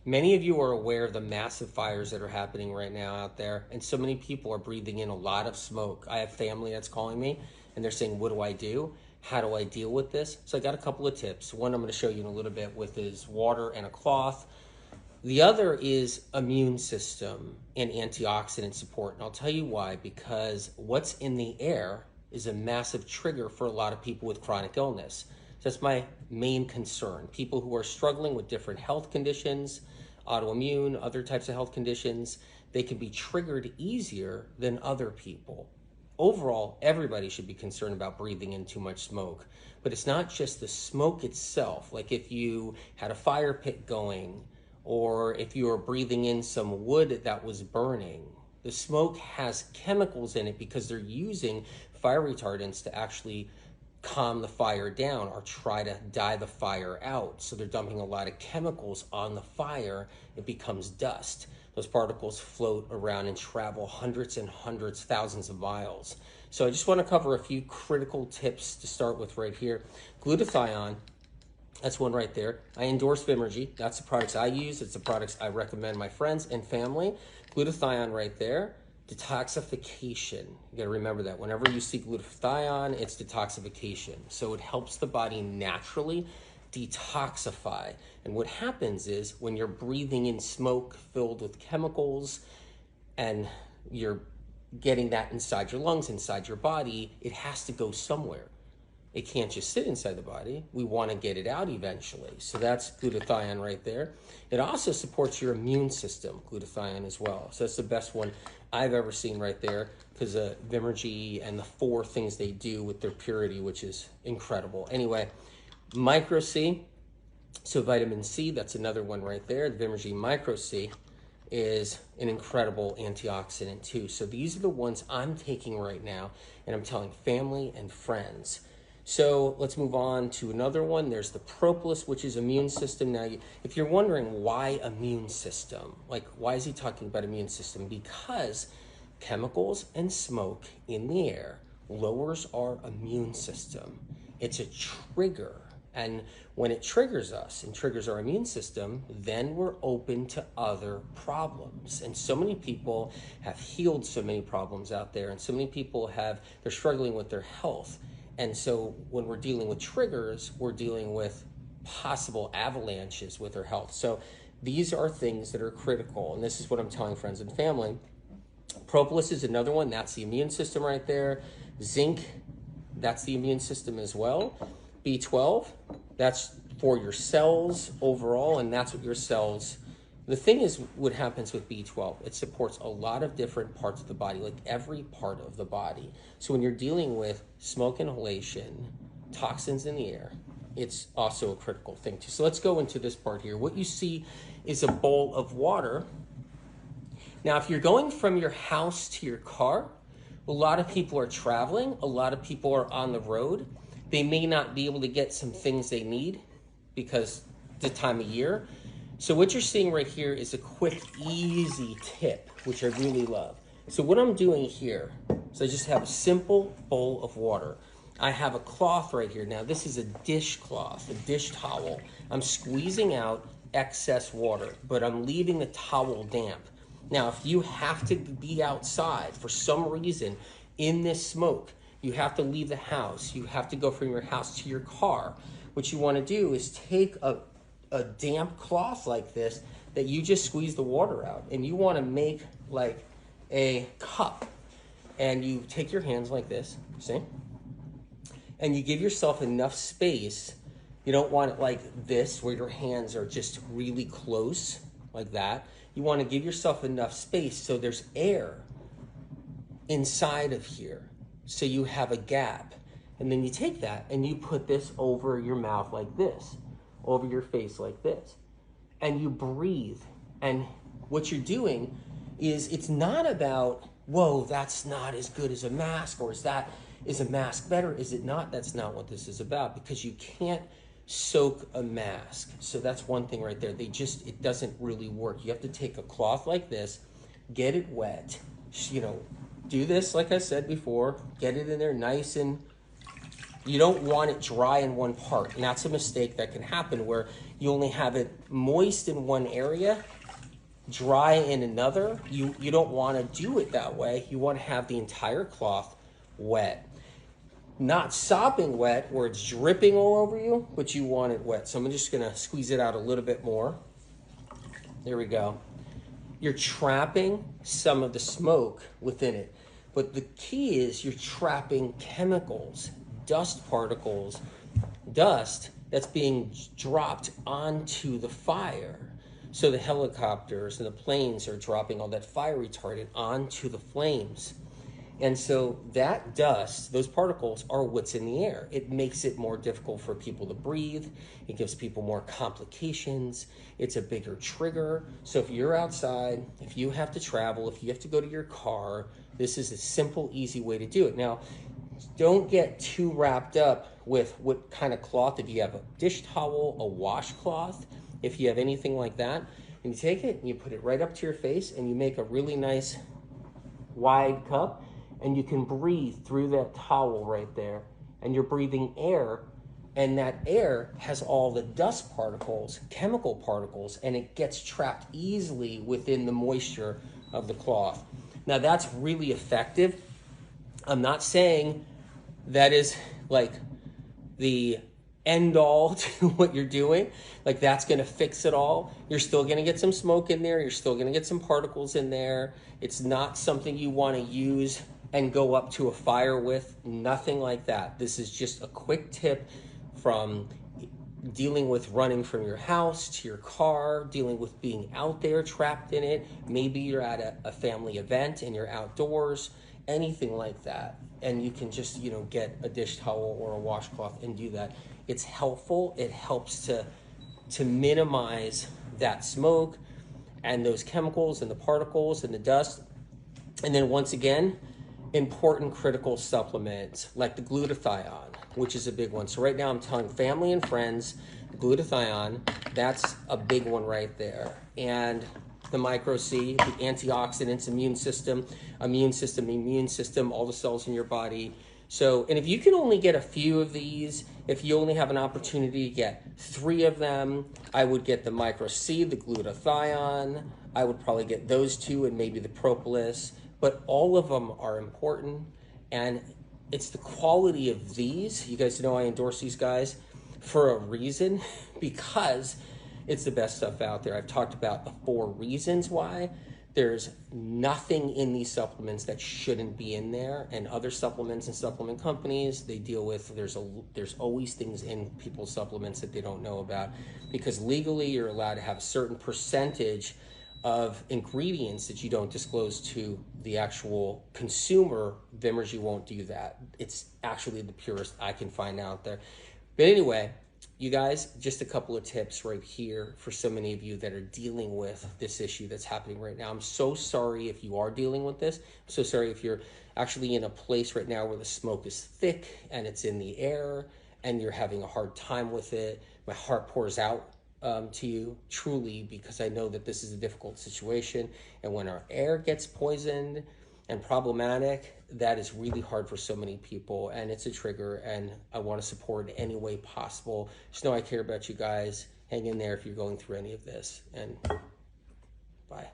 Many of you are aware of the massive fires that are happening right now out there, and so many people are breathing in a lot of smoke. I have family that's calling me, and they're saying, what do I do? How do I deal with this? So I got a couple of tips. One I'm going to show you in a little bit with is water and a cloth. The other is immune system and antioxidant support, and I'll tell you why. Because what's in the air is a massive trigger for a lot of people with chronic illness. So that's my main concern. People who are struggling with different health conditions, autoimmune, other types of health conditions, they can be triggered easier than other people. Overall, everybody should be concerned about breathing in too much smoke. But it's not just the smoke itself. Like if you had a fire pit going, or if you were breathing in some wood that was burning, the smoke has chemicals in it because they're using fire retardants to actually calm the fire down or try to die the fire out. So they're dumping a lot of chemicals on the fire. It becomes dust. Those particles float around and travel hundreds and hundreds, thousands of miles. So I just want to cover a few critical tips to start with right here. Glutathione, that's one right there. I endorse Vimergy. That's the products I use. It's the products I recommend my friends and family. Glutathione right there. Detoxification. You got to remember that. Whenever you see glutathione, it's detoxification. So it helps the body naturally detoxify. And what happens is when you're breathing in smoke filled with chemicals and you're getting that inside your lungs, inside your body, it has to go somewhere. It can't just sit inside the body. We want to get it out eventually. So that's glutathione right there. It also supports your immune system, glutathione as well. So that's the best one I've ever seen right there because of Vimergy and the 4 things they do with their purity, which is incredible. Anyway, Micro C, so vitamin C, that's another one right there. The Vimergy Micro C is an incredible antioxidant too. So these are the ones I'm taking right now, and I'm telling family and friends. So let's move on to another one. There's the propolis, which is immune system. Now, if you're wondering why immune system, like why is he talking about immune system? Because chemicals and smoke in the air lowers our immune system. It's a trigger. And when it triggers us and triggers our immune system, then we're open to other problems. And so many people have healed so many problems out there, and so many people they're struggling with their health. And so when we're dealing with triggers, we're dealing with possible avalanches with our health. So these are things that are critical. And this is what I'm telling friends and family. Propolis is another one. That's the immune system right there. Zinc, that's the immune system as well. B12, that's for your cells overall, and that's what your cells. The thing is, what happens with B12, it supports a lot of different parts of the body, like every part of the body. So when you're dealing with smoke inhalation, toxins in the air, it's also a critical thing too. So let's go into this part here. What you see is a bowl of water. Now, if you're going from your house to your car, a lot of people are traveling, a lot of people are on the road. They may not be able to get some things they need because it's the time of year. So what you're seeing right here is a quick, easy tip, which I really love. So what I'm doing here is I just have a simple bowl of water. I have a cloth right here. Now this is a dishcloth, a dish towel. I'm squeezing out excess water, but I'm leaving the towel damp. Now, if you have to be outside for some reason in this smoke, you have to leave the house, you have to go from your house to your car, what you want to do is take a damp cloth like this that you just squeeze the water out, and you want to make like a cup, and you take your hands like this, see? And you give yourself enough space. You don't want it like this where your hands are just really close like that. You want to give yourself enough space so there's air inside of here. So you have a gap. And then you take that and you put this over your mouth like this, over your face like this. And you breathe. And what you're doing is it's not about, whoa, that's not as good as a mask, or is a mask better? Is it not? That's not what this is about, because you can't soak a mask. So that's one thing right there. It doesn't really work. You have to take a cloth like this, get it wet, do this like I said before, get it in there nice and You don't want it dry in one part. And that's a mistake that can happen where you only have it moist in one area, dry in another. You don't want to do it that way. You want to have the entire cloth wet. Not sopping wet where it's dripping all over you, but you want it wet. So I'm just gonna squeeze it out a little bit more. There we go. You're trapping some of the smoke within it. But the key is you're trapping chemicals, dust particles, dust that's being dropped onto the fire. So the helicopters and the planes are dropping all that fire retardant onto the flames. And so that dust, those particles are what's in the air. It makes it more difficult for people to breathe. It gives people more complications. It's a bigger trigger. So if you're outside, if you have to travel, if you have to go to your car, this is a simple, easy way to do it. Now, don't get too wrapped up with what kind of cloth. If you have a dish towel, a washcloth, if you have anything like that, and you take it and you put it right up to your face and you make a really nice wide cup, and you can breathe through that towel right there, and you're breathing air, and that air has all the dust particles, chemical particles, and it gets trapped easily within the moisture of the cloth. Now that's really effective. I'm not saying that is like the end all to what you're doing, like that's gonna fix it all. You're still gonna get some smoke in there, you're still gonna get some particles in there. It's not something you wanna use and go up to a fire with, nothing like that. This is just a quick tip from dealing with running from your house to your car, dealing with being out there trapped in it. Maybe you're at a family event and you're outdoors, anything like that. And you can just, get a dish towel or a washcloth and do that. It's helpful. It helps to minimize that smoke and those chemicals and the particles and the dust. And then once again, important critical supplements like the glutathione, which is a big one. So right now I'm telling family and friends, glutathione, that's a big one right there. And the micro C, the antioxidants, immune system, all the cells in your body. So, and if you can only get a few of these, if you only have an opportunity to get 3 of them, I would get the micro C, the glutathione. I would probably get those 2 and maybe the propolis. But all of them are important, and it's the quality of these. You guys know I endorse these guys for a reason, because it's the best stuff out there. I've talked about the 4 reasons why. There's nothing in these supplements that shouldn't be in there, and other supplements and supplement companies, they deal with, there's always things in people's supplements that they don't know about, because legally you're allowed to have a certain percentage of ingredients that you don't disclose to the actual consumer. Vimergy won't do that. It's actually the purest I can find out there. But anyway, you guys, just a couple of tips right here for so many of you that are dealing with this issue that's happening right now. I'm so sorry if you are dealing with this. I'm so sorry if you're actually in a place right now where the smoke is thick and it's in the air and you're having a hard time with it. My heart pours out to you, truly, because I know that this is a difficult situation, and when our air gets poisoned and problematic, that is really hard for so many people, and it's a trigger, and I want to support in any way possible. Just know I care about you guys. Hang in there if you're going through any of this, and bye.